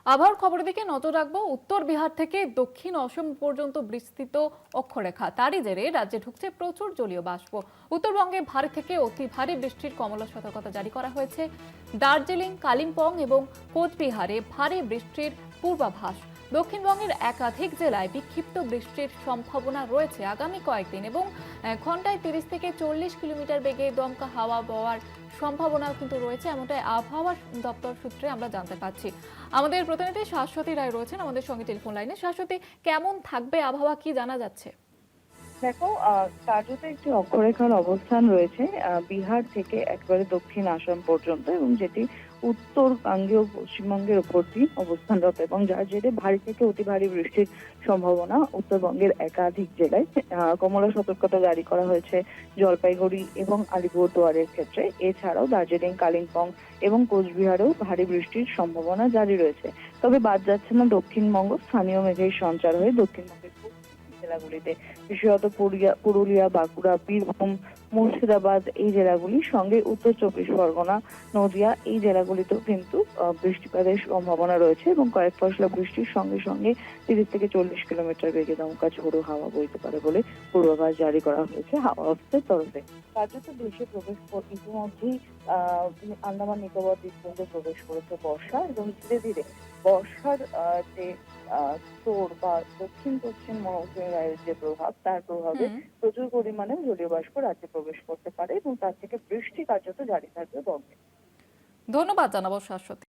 আবহাওয়ার খবরের দিকে নজর রাখবো। উত্তর বিহার থেকে দক্ষিণ অসম পর্যন্ত বিস্তৃত অক্ষরেখা, তারই জেরে রাজ্যে ঢুকছে প্রচুর জলীয় বাষ্প। উত্তরবঙ্গে ভারী থেকে অতি ভারী বৃষ্টির কমলা সতর্কতা জারি করা হয়েছে। দার্জিলিং, কালিম্পং এবং কোচবিহারে ভারী বৃষ্টির পূর্বাভাস। দক্ষিণবঙ্গের একাধিক জেলায় বিক্ষিপ্ত বৃষ্টির সম্ভাবনা রয়েছে আগামী কয়েকদিন, এবং ঘন্টায় 30 থেকে 40 কিলোমিটার বেগে দমকা হাওয়া বওয়ার সম্ভাবনাও কিন্তু রয়েছে, এমনটাই আবহাওয়া দপ্তর সূত্রে আমরা জানতে পারছি। আমাদের প্রতিনিধি শাশ্বতী রায় রয়েছেন আমাদের সঙ্গে টেলিফোন লাইনে। শাশ্বতী, কেমন থাকবে আবহাওয়া, কি জানা যাচ্ছে? দেখো, কার্যত একটি অক্ষরেখার অবস্থান রয়েছে বিহার থেকে একেবারে দক্ষিণ আসাম পর্যন্ত, এবং যেটি উত্তরবঙ্গীয় পশ্চিমবঙ্গের উপর দিয়ে অবস্থানরত, এবং যার জেরে ভারী থেকে অতি ভারী বৃষ্টির সম্ভাবনা উত্তরবঙ্গের একাধিক জেলায়। কমলা সতর্কতা জারি করা হয়েছে জলপাইগুড়ি এবং আলিপুরদুয়ারের ক্ষেত্রে। এছাড়াও দার্জিলিং, কালিম্পং এবং কোচবিহারেও ভারী বৃষ্টির সম্ভাবনা জারি রয়েছে। তবে বাদ যাচ্ছে না দক্ষিণবঙ্গ। স্থানীয় মেঘের সঞ্চার হয়ে দক্ষিণবঙ্গের জেলাগুলিতে, বিশেষত পুরুলিয়া, বাঁকুড়া, বীরভূম, মুর্শিদাবাদ এই জেলাগুলির সঙ্গে উত্তর চব্বিশ পরগনা, নদিয়া এই জেলাগুলিতেও কিন্তু বৃষ্টিপাতের সম্ভাবনা রয়েছে, এবং কয়েক পশলা বৃষ্টির সঙ্গে সঙ্গে 30 থেকে 40 কিলোমিটার বেগে দমকা ঝোড়ো হাওয়া বইতে পারে বলে পূর্বাভাস জারি করা হয়েছে হাওয়া অফিসের তরফে। কার্যত দেশে ইতিমধ্যেই আন্দামান নিকোবর দ্বীপপুঞ্জে প্রবেশ করেছে বর্ষা, এবং ধীরে ধীরে বর্ষার যে তোর বা দক্ষিণ পশ্চিম মৌসুমী বায়ুর যে প্রভাব, তার প্রভাবে প্রচুর পরিমাণে জলীয় বাষ্প রাজ্যে প্রবেশ করতে পারে, এবং তার থেকে বৃষ্টি কার্যত জারি থাকবে বঙ্গে। ধন্যবাদ জানাবো শাশ্বতী।